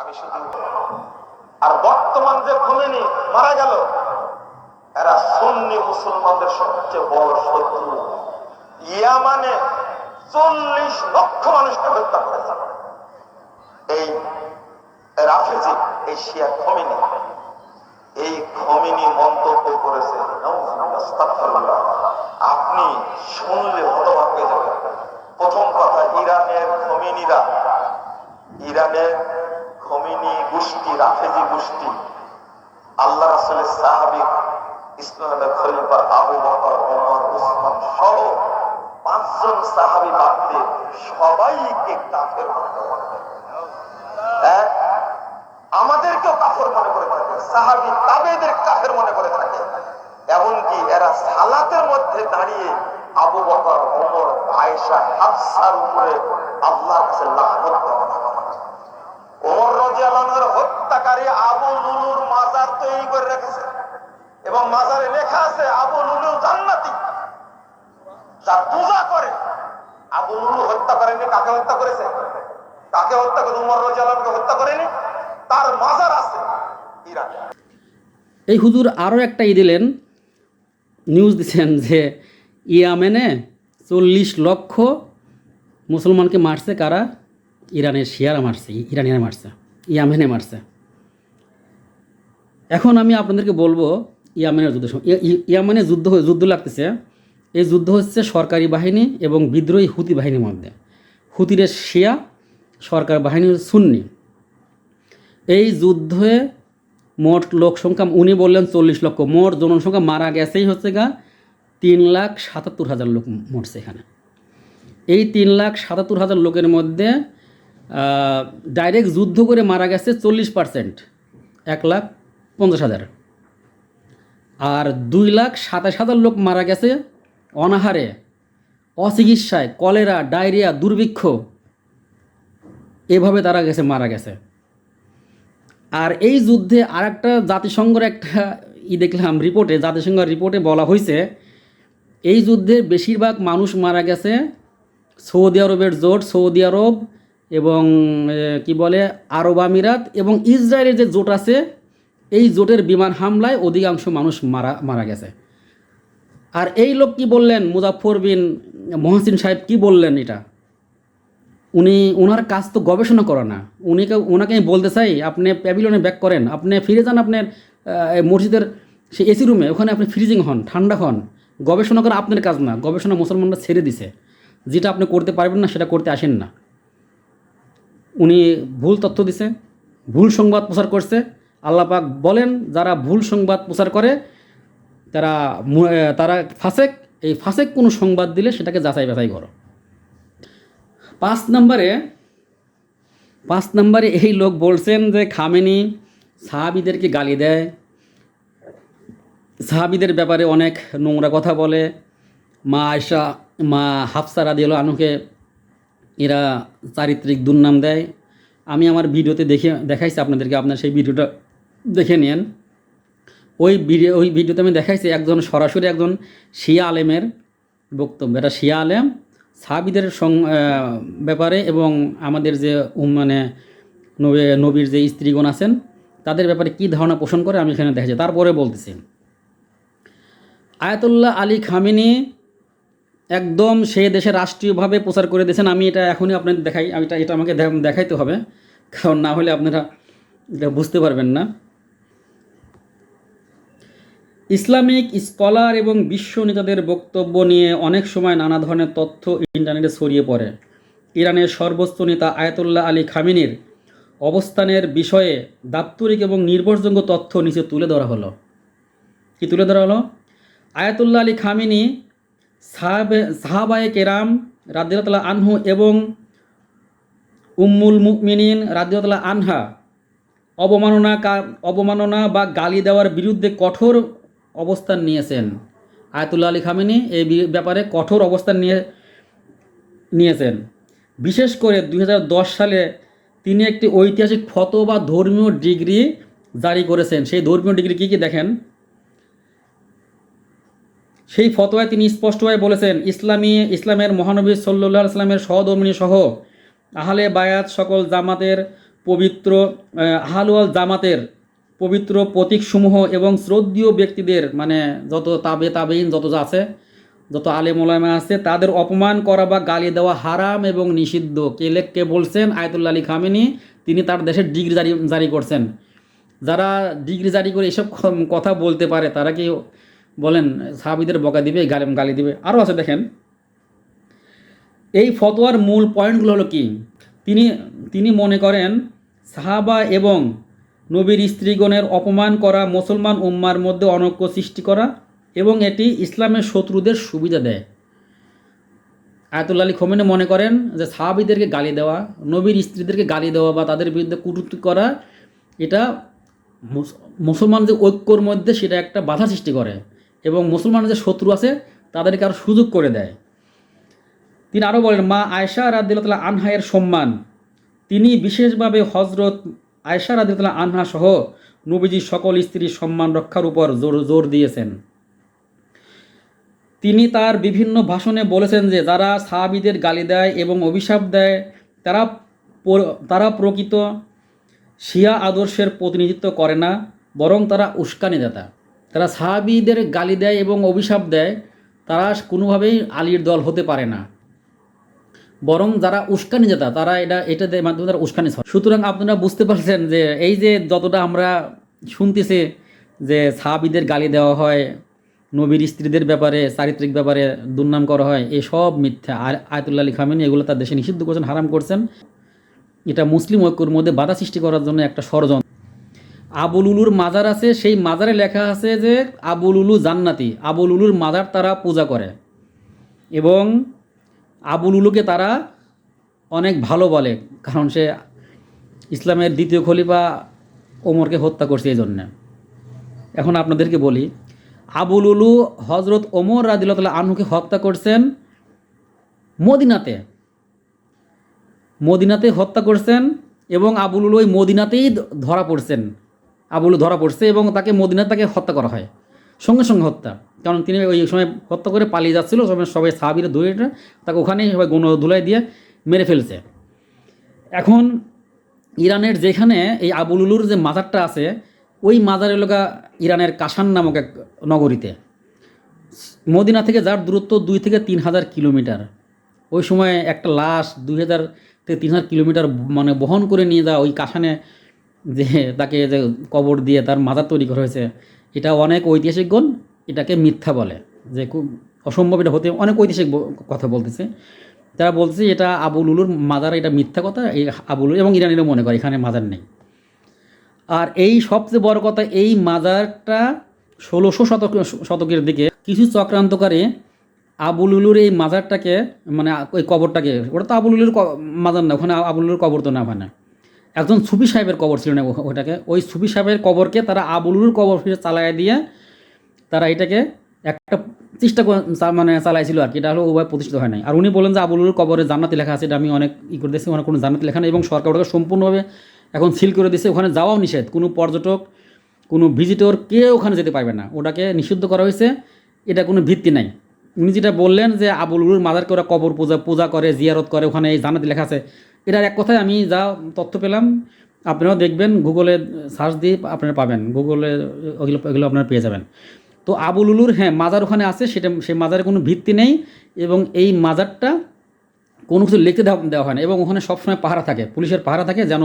আমি শুধু আর বর্তমান যে খোমেনি মারা গেল, এরা সুন্নি মুসলমানদের সবচেয়ে বড় শত্রু। ইয়ামানে 40 লক্ষ মানুষকে হত্যা করেছে এই রাফেজি, এই শিয়া খোমেনি। এই খোমেনি মন্তব্য করেছে, আপনি শুনলে হতবাক হয়ে যাবেন। প্রথম কথা, ইরানের খোমেনি গোষ্ঠী, রাফেজি গোষ্ঠী আল্লাহ রাসূলের সাহাবী, ইসলামের খলিফা আবু বকর, ওমর, উসমান সহ 5 জন সাহাবী বাদ দিয়ে সবাইকে কাফের মনে করে। আমাদেরকেও কাফের মনে করে থাকে, সাহাবী তাবেঈদের কাফের মনে করে থাকে। এমনকি এরা সালাতের মধ্যে দাঁড়িয়ে আবু বকর, ওমর, আয়েশা, হাফসার উপরে আল্লাহর কাছে লানত কামনা করে। ওমর রাদিয়াল্লাহু আনহুর হত্যাকারী আবু লুলুর মাজার তৈরি করে রেখেছে এবং মাজারে লেখা আছে আবু লুলু জান্নাতি। যার পূজা করে, আবু লুলু হত্যা করেনি, কাকে হত্যা করেছে? কাকে হত্যা করে? ওমর রাদিয়াল্লাহু আনহুকে হত্যা করেনি, তার মাজার আছে ইরানে। এই হুজুর আরও একটা দিলেন, নিউজ দিচ্ছেন যে ইয়ামেনে 40 লক্ষ মুসলমানকে মারছে। কারা? ইরানের শিয়ারা মারছে, ইরানিরা মারছে, ইয়ামেনে মারছে। এখন আমি আপনাদেরকে বলবো ইয়ামেনের যুদ্ধ, ইয়ামেনে যুদ্ধ লাগতেছে। এই যুদ্ধ হচ্ছে সরকারি বাহিনী এবং বিদ্রোহী হুতি বাহিনীর মধ্যে। হুতিরা শিয়া, সরকার বাহিনী সুন্নি। এই যুদ্ধে মোট লোক সংখ্যা উনি বললেন 40 লক্ষ, মোট জনসংখ্যা মারা গেছেই হচ্ছে 3,77,000 লোক মরছে এখানে। এই 3,77,000 লোকের মধ্যে ডাইরেক্ট যুদ্ধ করে মারা গেছে 40%, 1,50,000। আর 2,27,000 লোক মারা গেছে অনাহারে, অচিকিৎসায়, কলেরা, ডায়রিয়া, দুর্ভিক্ষ, এভাবে তারা মারা গেছে। আর এই যুদ্ধে আর একটা জাতিসংঘের একটা দেখলাম রিপোর্টে, জাতিসংঘের রিপোর্টে বলা হয়েছে এই যুদ্ধে বেশিরভাগ মানুষ মারা গেছে সৌদি আরবের জোট, সৌদি আরব এবং কি বলে আরব আমিরাত এবং ইসরায়েলের যে জোট আছে, এই জোটের বিমান হামলায় অধিকাংশ মানুষ মারা গেছে। আর এই লোক কি বললেন, মুজাফফর বিন মহসিন সাহেব কি বললেন, এটা ওনার কাজ তো গবেষণা করা না। ওনাকে আমি বলতে চাই, আপনি প্যাভিলিয়নে ব্যাক করেন, আপনি ফিরে যান আপনার মসজিদের সেই এসি রুমে, ওখানে আপনি ফ্রিজিং হন, ঠান্ডা হন। গবেষণা করা আপনার কাজ না, গবেষণা মুসলমানরা ছেড়ে দিছে। যেটা আপনি করতে পারবেন না সেটা করতে আসেন না। উনি ভুল তথ্য দিছে, ভুল সংবাদ প্রচার করছে। আল্লাহ পাক বলেন, যারা ভুল সংবাদ প্রচার করে তারা ফাসেক। এই ফাসেক কোনো সংবাদ দিলে সেটাকে যাচাই বাছাই করো। 5 নম্বরে এই লোক বলছেন যে খামেনি সাহাবীদেরকে গালি দেয়, সাহাবীদের ব্যাপারে অনেক নোংরা কথা বলে। মা আয়েশা, মা হাফসা রাদিয়াল্লাহু আনহুকে এরা চারিত্রিক দুর্নাম দেয়। আমি আমার ভিডিওতে দেখাইছি আপনাদেরকে, আপনার সেই ভিডিওটা দেখে নেন। ওই ভিডিওতে আমি দেখাইছি সরাসরি একজন শিয়া আলেমের বক্তব্য। এটা শিয়া আলেম সাহাবীদের ব্যাপারে এবং আমাদের যে নবীর যে স্ত্রীগণ আছেন তাদের ব্যাপারে কি ধারণা পোষণ করে আমি এখানে দেখাচ্ছি। তারপরে বলতেছি, আয়াতুল্লাহ আলী খামেনি একদম সে দেশে রাষ্ট্রীয়ভাবে প্রচার করে দিয়েছেন। আমি এটা এখনই আপনাদের দেখাই, এটা আমাকে দেখাইতে হবে, কারণ না হলে আপনারা এটা বুঝতে পারবেন না। ইসলামিক স্কলার এবং বিশ্ব নেতাদের বক্তব্য নিয়ে অনেক সময় নানা ধরনের তথ্য ইন্টারনেটে ছড়িয়ে পড়ে। ইরানের সর্বোচ্চ নেতা আয়াতুল্লাহ আলী খামেনির অবস্থানের বিষয়ে দাপ্তরিক এবং নির্ভরযোগ্য তথ্য নিচে তুলে ধরা হলো। কি তুলে ধরা হলো? আয়াতুল্লাহ আলী খামেনি সাহাবায়ে কেরাম রাদিয়াল্লাহু আনহু এবং উম্মুল মুমিনিন রাদিয়াল্লাহু আনহা অবমাননা বা গালি দেওয়ার বিরুদ্ধে কঠোর অবস্থান নিয়েছেন। আয়াতুল্লাহ আলী খামেনি এই ব্যাপারে কঠোর অবস্থান নিয়েছেন। বিশেষ করে 2010 সালে তিনি একটি ঐতিহাসিক ফতোয়া বা ধর্মীয় ডিগ্রি জারি করেছেন। সেই ধর্মীয় ডিগ্রি কী দেখেন। সেই ফতোয়ায় তিনি স্পষ্টভাবে বলেছেন, ইসলামের মহানবী সাল্লাল্লাহু আলাইহি ওয়াসাল্লামের সহধর্মিণী সহ আহলে বায়াত সকল জামাতের পবিত্র আহলুল জামাতের পবিত্র প্রতীকসমূহ এবং শ্রদ্ধীয় ব্যক্তিদের মানে যত তাবেইন যত যা আছে, যত আলেম ওলামা আছে, তাদের অপমান করা বা গালি দেওয়া হারাম এবং নিষিদ্ধ। কে বলছেন? Ayatollah Ali Khamenei. তিনি তার দেশের ডিগ্রি জারি করছেন। যারা ডিগ্রি জারি করে এসব কথা বলতে পারে তারা কি বলেন সাহাবীদের বকা দিবে, গালি দিবে? আরও আছে দেখেন, এই ফতোয়ার মূল পয়েন্টগুলো হলো কি? তিনি মনে করেন সাহাবা এবং নবীর স্ত্রীগণের অপমান করা মুসলমান উম্মার মধ্যে অনৈক্য সৃষ্টি করা এবং এটি ইসলামের শত্রুদের সুবিধা দেয়। আয়াতুল্লাহ আলী খোমেনি মনে করেন যে সাহাবীদেরকে গালি দেওয়া, নবীর স্ত্রীদেরকে গালি দেওয়া বা তাদের বিরুদ্ধে কটূক্তি করা, এটা মুসলমান যে ঐক্যর মধ্যে সেটা একটা বাধা সৃষ্টি করে এবং মুসলমানের যে শত্রু আছে তাদেরকে আরও সুযোগ করে দেয়। তিনি আরও বলেন, মা আয়েশা রাদিয়াল্লাহু আনহা এর সম্মান। তিনি বিশেষভাবে হজরত আয়েশা রাদিয়াল্লাহু আনহা সহ নবীজির সকল স্ত্রীর সম্মান রক্ষার উপর জোর দিয়েছেন। তিনি তার বিভিন্ন ভাষণে বলেছেন যে যারা সাহাবীদের গালি দেয় এবং অভিশাপ দেয় তারা প্রকৃত শিয়া আদর্শের প্রতিনিধিত্ব করে না, বরং তারা উস্কানিদাতা। তারা সাহাবীদের গালি দেয় এবং অভিশাপ দেয়, তারা কোনোভাবেই আলীর দল হতে পারে না, বরং যারা উস্কানিদাতা তারা এটা মাধ্যমে তারা উস্কানি হয়। সুতরাং আপনারা বুঝতে পারছেন যে এই যে যতটা আমরা শুনতেছি যে সাহাবীদের গালি দেওয়া হয়, নবীর স্ত্রীদের ব্যাপারে চারিত্রিক ব্যাপারে দুর্নাম করা হয়, এসব মিথ্যা। আর আয়াতুল্লাহ আলী খামেনি এগুলো তার দেশে নিষিদ্ধ করছেন, হারাম করছেন। এটা মুসলিম ঐক্যর মধ্যে বাধা সৃষ্টি করার জন্য একটা ষড়যন্ত্র। আবুল উলুর মাজার আছে, সেই মাজারে লেখা আছে যে আবুল উলু জান্নাতি। আবুল উলুর মাজার তারা পূজা করে এবং আবুল উলুকে তারা অনেক ভালো বলে, কারণ সে ইসলামের দ্বিতীয় খলিফা ওমরকে হত্যা করছে এই জন্যে। এখন আপনাদেরকে বলি, আবুল উলু হজরত ওমর রাদিয়াল্লাহু আনহুকে হত্যা করছেন মদিনাতে হত্যা করছেন এবং আবুল উলু ওই মদিনাতেই ধরা পড়ছেন। আবুল ধরা পড়ছে এবং তাকে হত্যা করা হয়, সঙ্গে সঙ্গে হত্যা। কারণ তিনি ওই সময় হত্যা করে পালিয়ে যাচ্ছিল, সবাই সাহাবীরা ধরে তাকে ওখানেই সবাই ধুলাই দিয়ে মেরে ফেলছে। এখন ইরানের যেখানে এই আবুল উলুর যে মাজারটা আছে, ওই মাজারের লোকা ইরানের কাশান নামক এক নগরীতে, মদিনা থেকে যার দূরত্ব 2 থেকে 3 হাজার কিলোমিটার। ওই সময় একটা লাশ 2000 থেকে 3000 কিলোমিটার মানে বহন করে নিয়ে যাওয়া, ওই কাশানে যে তাকে যে কবর দিয়ে তার মাজার তৈরি করা হয়েছে, এটা অনেক ঐতিহাসিকগণ এটাকে মিথ্যা বলে, যে খুব অসম্ভব এটা হতে। অনেক ঐতিহাসিক কথা বলতেছে, তারা বলছে এটা আবুল উলুর মাজার, এটা মিথ্যা কথা। এই আবুল উলু এবং ইরানিরা মনে করে এখানে মাজার নেই। আর এই সবচেয়ে বড় কথা, এই মাজারটা 1600 শতকের দিকে কিছু চক্রান্তকারী আবুল উলুর এই মাজারটাকে মানে ওই কবরটাকে, ওটা তো আবুল উলুর মাজার না, ওখানে আবুল উলুর কবর তো না, ওখানে একজন সুফি সাহেবের কবর ছিল না ওটাকে। ওই সুফি সাহেবের কবরকে তারা আবুল উলুর কবর ফিরে চালায় দিয়ে তারা এটাকে একটা চেষ্টা মানে চালাইছিল আর কি। এটা হলো উভয় প্রতিষ্ঠিত হয় নাই। আর উনি বলেন যে আবুল উলুর কবরে জান্নাতি লেখা আছে, এটা আমি অনেক করে দিয়েছি, ওখানে কোনো জান্নাতি লেখা নেই এবং সরকার ওটাকে সম্পূর্ণভাবে এখন সিল করে দিয়েছে। ওখানে যাওয়াও নিষেধ, কোনো পর্যটক কোনো ভিজিটর কেউ ওখানে যেতে পারবে না, ওটাকে নিষিদ্ধ করা হয়েছে। এটা কোনো ভিত্তি নাই। উনি যেটা বললেন যে আবুল উলুর মাজারকে ওরা কবর পূজা করে, জিয়ারত করে, ওখানে এই জান্নাতি লেখা আছে, এটার এক কথায় আমি যা তথ্য পেলাম, আপনারাও দেখবেন, গুগলে সার্চ দিয়ে আপনারা পাবেন, গুগলে ওগুলো আপনারা পেয়ে যাবেন। তো আবুল উলুর মাজার ওখানে আছে, সেই মাজারে কোনো ভিত্তি নেই এবং এই মাজারটা কোনো কিছু লিখতে দেওয়া হয় না এবং ওখানে সবসময় পাহারা থাকে, পুলিশের পাহারা থাকে, যেন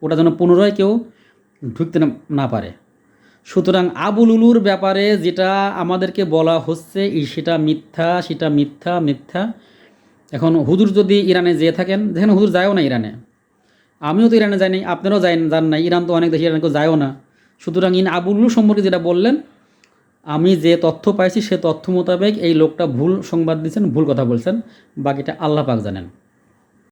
ওটা যেন পুনরায় কেউ ঢুকতে না পারে। সুতরাং আবুল উলুর ব্যাপারে যেটা আমাদেরকে বলা হচ্ছে সেটা মিথ্যা। এখন হুজুর যদি ইরানে যেয়ে থাকেন, যেখানে হুজুর যায়ও না ইরানে, আমিও তো ইরানে যাইনি, আপনারাও যান না, ইরান তো অনেক দেশে ইরানে কেউ যায়ও না। সুতরাং আবুল উলু সম্পর্কে যেটা বললেন, আমি যে তথ্য পাইছি সে তথ্য মোতাবেক এই লোকটা ভুল সংবাদ দিচ্ছেন, ভুল কথা বলছেন, বাকিটা আল্লাহ পাক জানেন।